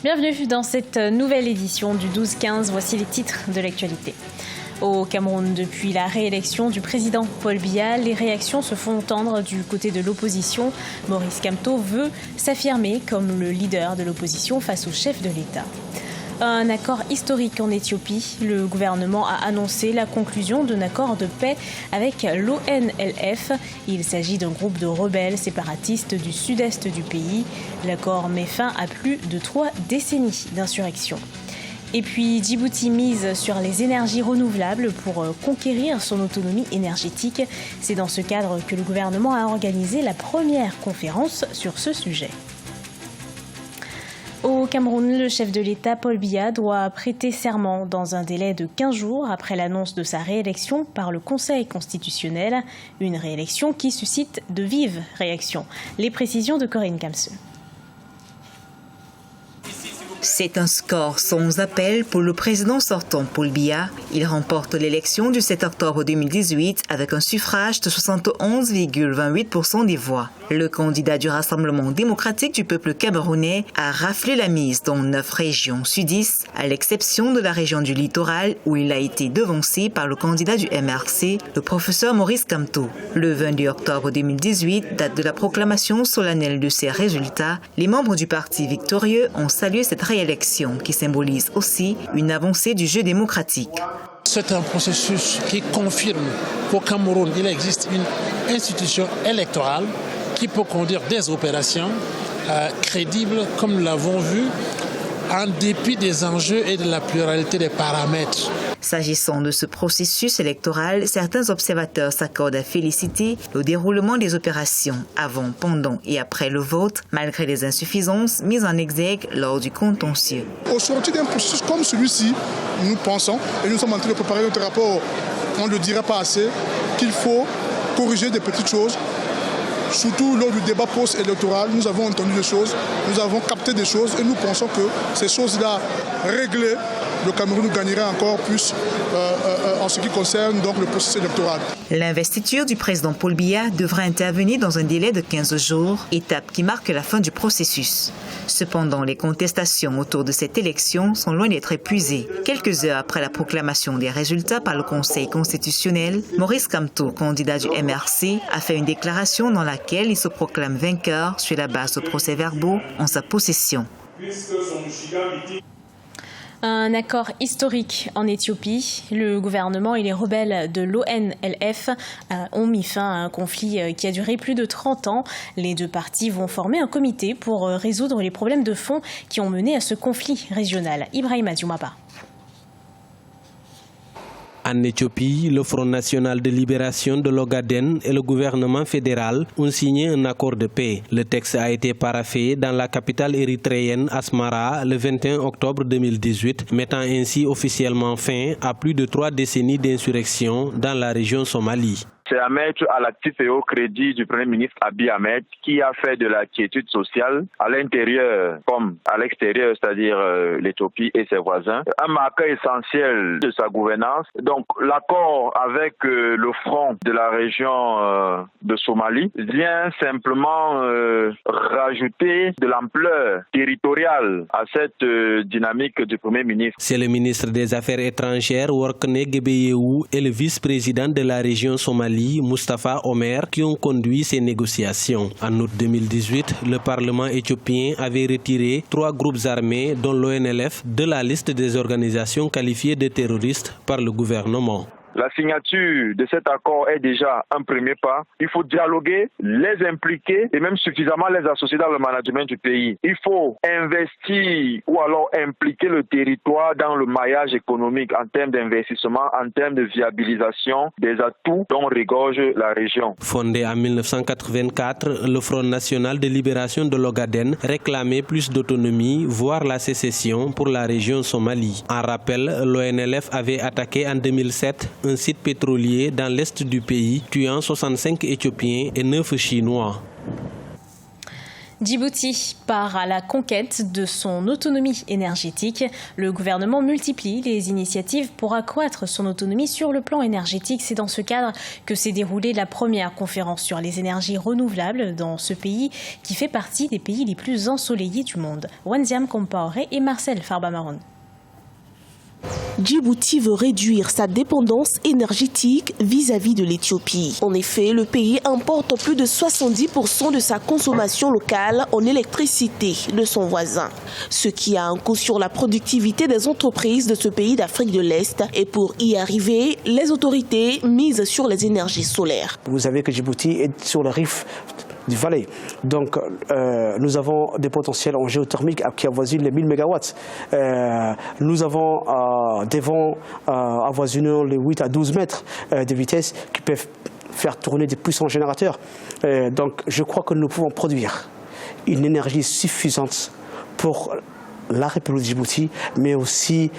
Bienvenue dans cette nouvelle édition du 12-15. Voici les titres de l'actualité. Au Cameroun, depuis la réélection du président Paul Biya, les réactions se font entendre du côté de l'opposition. Maurice Kamto veut s'affirmer comme le leader de l'opposition face au chef de l'État. Un accord historique en Éthiopie. Le gouvernement a annoncé la conclusion d'un accord de paix avec l'ONLF. Il s'agit d'un groupe de rebelles séparatistes du sud-est du pays. L'accord met fin à plus de 3 décennies d'insurrection. Et puis Djibouti mise sur les énergies renouvelables pour conquérir son autonomie énergétique. C'est dans ce cadre que le gouvernement a organisé la première conférence sur ce sujet. Au Cameroun, le chef de l'État, Paul Biya, doit prêter serment dans un délai de 15 jours après l'annonce de sa réélection par le Conseil constitutionnel. Une réélection qui suscite de vives réactions. Les précisions de Corinne Kamse. C'est un score sans appel pour le président sortant Paul Biya. Il remporte l'élection du 7 octobre 2018 avec un suffrage de 71,28% des voix. Le candidat du Rassemblement démocratique du peuple camerounais a raflé la mise dans 9 régions sudistes, à l'exception de la région du littoral où il a été devancé par le candidat du MRC, le professeur Maurice Kamto. Le 22 octobre 2018, date de la proclamation solennelle de ces résultats, les membres du parti victorieux ont salué cette réélection qui symbolise aussi une avancée du jeu démocratique. C'est un processus qui confirme qu'au Cameroun, il existe une institution électorale qui peut conduire des opérations crédibles, comme nous l'avons vu, en dépit des enjeux et de la pluralité des paramètres. S'agissant de ce processus électoral, certains observateurs s'accordent à féliciter le déroulement des opérations avant, pendant et après le vote, malgré les insuffisances mises en exergue lors du contentieux. Au sortir d'un processus comme celui-ci, nous pensons, et nous sommes en train de préparer notre rapport, on ne le dira pas assez, qu'il faut corriger des petites choses. Surtout lors du débat post-électoral, nous avons entendu des choses, nous avons capté des choses et nous pensons que ces choses-là réglées, le Cameroun gagnerait encore plus en ce qui concerne donc le processus électoral. L'investiture du président Paul Biya devra intervenir dans un délai de 15 jours, étape qui marque la fin du processus. Cependant, les contestations autour de cette élection sont loin d'être épuisées. Quelques heures après la proclamation des résultats par le Conseil constitutionnel, Maurice Kamto, candidat du MRC, a fait une déclaration dans laquelle il se proclame vainqueur sur la base de procès-verbaux en sa possession. Un accord historique en Éthiopie. Le gouvernement et les rebelles de l'ONLF ont mis fin à un conflit qui a duré plus de 30 ans. Les deux parties vont former un comité pour résoudre les problèmes de fond qui ont mené à ce conflit régional. Ibrahima Dioumaba. En Éthiopie, le Front national de libération de l'Ogaden et le gouvernement fédéral ont signé un accord de paix. Le texte a été paraphé dans la capitale érythréenne Asmara le 21 octobre 2018, mettant ainsi officiellement fin à plus de 3 décennies d'insurrection dans la région Somalie. C'est à mettre à l'actif et au crédit du Premier ministre Abiy Ahmed qui a fait de la quiétude sociale à l'intérieur comme à l'extérieur, c'est-à-dire l'Éthiopie et ses voisins, un marqueur essentiel de sa gouvernance. Donc l'accord avec le front de la région de Somalie vient simplement rajouter de l'ampleur territoriale à cette dynamique du Premier ministre. C'est le ministre des Affaires étrangères Workne Gebeyehu et le vice-président de la région Somalie Mustafa Omer qui ont conduit ces négociations. En août 2018, le Parlement éthiopien avait retiré 3 groupes armés dont l'ONLF de la liste des organisations qualifiées de terroristes par le gouvernement. La signature de cet accord est déjà un premier pas. Il faut dialoguer, les impliquer et même suffisamment les associer dans le management du pays. Il faut investir ou alors impliquer le territoire dans le maillage économique en termes d'investissement, en termes de viabilisation des atouts dont regorge la région. Fondé en 1984, le Front national de libération de l'Ogaden réclamait plus d'autonomie, voire la sécession pour la région Somalie. En rappel, l'ONLF avait attaqué en 2007 un site pétrolier dans l'est du pays, tuant 65 Éthiopiens et 9 Chinois. Djibouti part à la conquête de son autonomie énergétique. Le gouvernement multiplie les initiatives pour accroître son autonomie sur le plan énergétique. C'est dans ce cadre que s'est déroulée la première conférence sur les énergies renouvelables dans ce pays qui fait partie des pays les plus ensoleillés du monde. Wanziam Compaoré et Marcel Farba-Maroun. Djibouti veut réduire sa dépendance énergétique vis-à-vis de l'Éthiopie. En effet, le pays importe plus de 70% de sa consommation locale en électricité de son voisin, ce qui a un coût sur la productivité des entreprises de ce pays d'Afrique de l'Est. Et pour y arriver, les autorités misent sur les énergies solaires. Vous savez que Djibouti est sur le rift du Valais. Donc nous avons des potentiels en géothermique qui avoisinent les 1000 MW. Nous avons des vents avoisinant les 8 à 12 mètres de vitesse qui peuvent faire tourner des puissants générateurs. Donc je crois que nous pouvons produire une énergie suffisante pour la République de Djibouti, mais aussi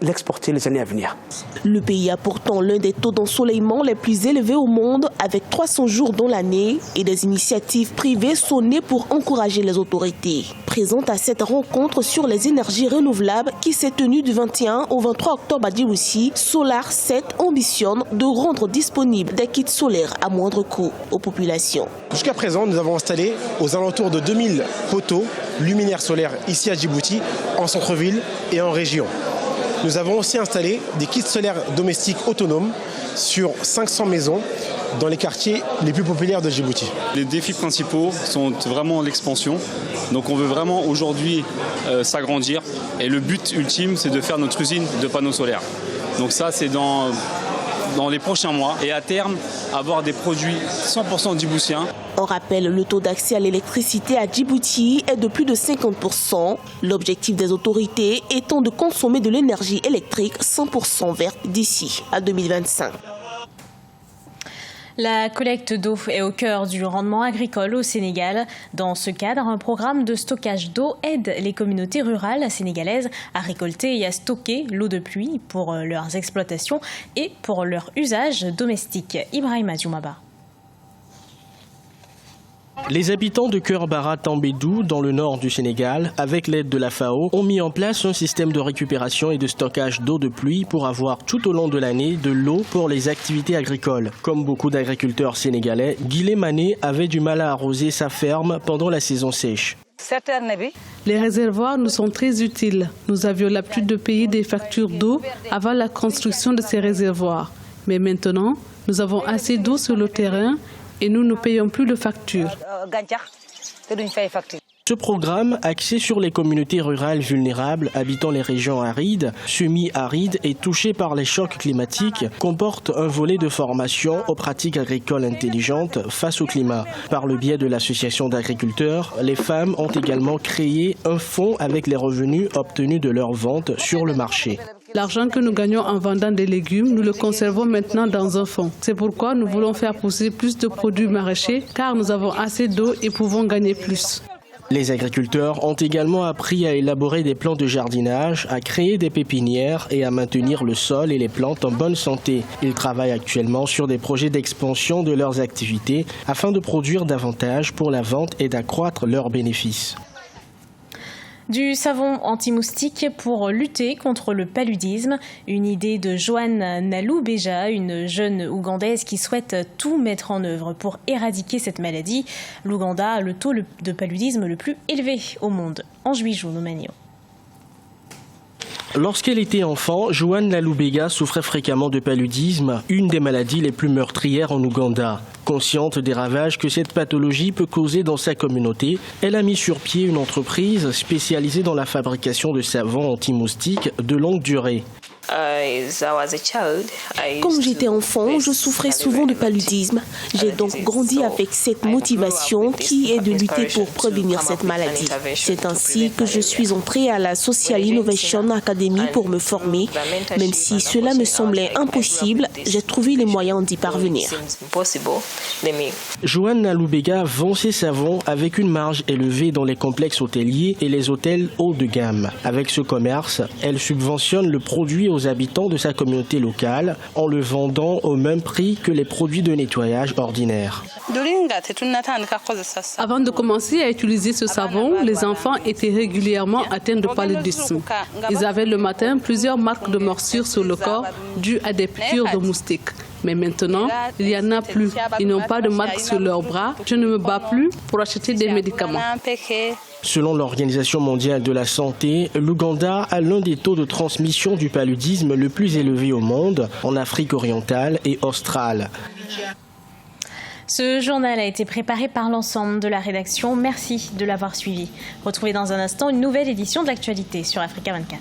l'exporter les années à venir. Le pays a pourtant l'un des taux d'ensoleillement les plus élevés au monde, avec 300 jours dans l'année, et des initiatives privées sont nées pour encourager les autorités. Présente à cette rencontre sur les énergies renouvelables qui s'est tenue du 21 au 23 octobre à Djibouti, Solar 7 ambitionne de rendre disponibles des kits solaires à moindre coût aux populations. Jusqu'à présent, nous avons installé aux alentours de 2000 poteaux luminaires solaires ici à Djibouti, en centre-ville et en région. Nous avons aussi installé des kits solaires domestiques autonomes sur 500 maisons dans les quartiers les plus populaires de Djibouti. Les défis principaux sont vraiment l'expansion. Donc on veut vraiment aujourd'hui s'agrandir et le but ultime c'est de faire notre usine de panneaux solaires. Donc ça c'est dans les prochains mois et à terme avoir des produits 100% djiboutiens. On rappelle, le taux d'accès à l'électricité à Djibouti est de plus de 50%. L'objectif des autorités étant de consommer de l'énergie électrique 100% verte d'ici à 2025. La collecte d'eau est au cœur du rendement agricole au Sénégal. Dans ce cadre, un programme de stockage d'eau aide les communautés rurales sénégalaises à récolter et à stocker l'eau de pluie pour leurs exploitations et pour leur usage domestique. Ibrahima Djoumaba. Les habitants de Keur-Bara Tambédou, dans le nord du Sénégal, avec l'aide de la FAO, ont mis en place un système de récupération et de stockage d'eau de pluie pour avoir tout au long de l'année de l'eau pour les activités agricoles. Comme beaucoup d'agriculteurs sénégalais, Guilé Mané avait du mal à arroser sa ferme pendant la saison sèche. Les réservoirs nous sont très utiles. Nous avions l'habitude de payer des factures d'eau avant la construction de ces réservoirs. Mais maintenant, nous avons assez d'eau sur le terrain et nous ne payons plus de factures. Ce programme, axé sur les communautés rurales vulnérables habitant les régions arides, semi-arides et touchées par les chocs climatiques, comporte un volet de formation aux pratiques agricoles intelligentes face au climat. Par le biais de l'association d'agriculteurs, les femmes ont également créé un fonds avec les revenus obtenus de leur vente sur le marché. L'argent que nous gagnons en vendant des légumes, nous le conservons maintenant dans un fonds. C'est pourquoi nous voulons faire pousser plus de produits maraîchers car nous avons assez d'eau et pouvons gagner plus. Les agriculteurs ont également appris à élaborer des plans de jardinage, à créer des pépinières et à maintenir le sol et les plantes en bonne santé. Ils travaillent actuellement sur des projets d'expansion de leurs activités afin de produire davantage pour la vente et d'accroître leurs bénéfices. Du savon anti-moustique pour lutter contre le paludisme. Une idée de Joanne Nalou-Beja, une jeune Ougandaise qui souhaite tout mettre en œuvre pour éradiquer cette maladie. L'Ouganda a le taux de paludisme le plus élevé au monde. Anjuijou Nomanio. Lorsqu'elle était enfant, Joanne Nalou-Beja souffrait fréquemment de paludisme, une des maladies les plus meurtrières en Ouganda. Consciente des ravages que cette pathologie peut causer dans sa communauté, elle a mis sur pied une entreprise spécialisée dans la fabrication de savon anti-moustique de longue durée. Quand j'étais enfant, je souffrais souvent de paludisme. J'ai donc grandi avec cette motivation qui est de lutter pour prévenir cette maladie. C'est ainsi que je suis entrée à la Social Innovation Academy pour me former. Même si cela me semblait impossible, j'ai trouvé les moyens d'y parvenir. Joanne Nalou-Beja vend ses savons avec une marge élevée dans les complexes hôteliers et les hôtels haut de gamme. Avec ce commerce, elle subventionne le produit aux habitants de sa communauté locale en le vendant au même prix que les produits de nettoyage ordinaires. Avant de commencer à utiliser ce savon, les enfants étaient régulièrement atteints de paludisme. Ils avaient le matin plusieurs marques de morsures sur le corps dues à des piqûres de moustiques. Mais maintenant, il n'y en a plus. Ils n'ont pas de marques sur leurs bras. Je ne me bats plus pour acheter des médicaments. Selon l'Organisation mondiale de la santé, l'Ouganda a l'un des taux de transmission du paludisme le plus élevé au monde, en Afrique orientale et australe. Ce journal a été préparé par l'ensemble de la rédaction. Merci de l'avoir suivi. Retrouvez dans un instant une nouvelle édition de l'actualité sur Africa 24.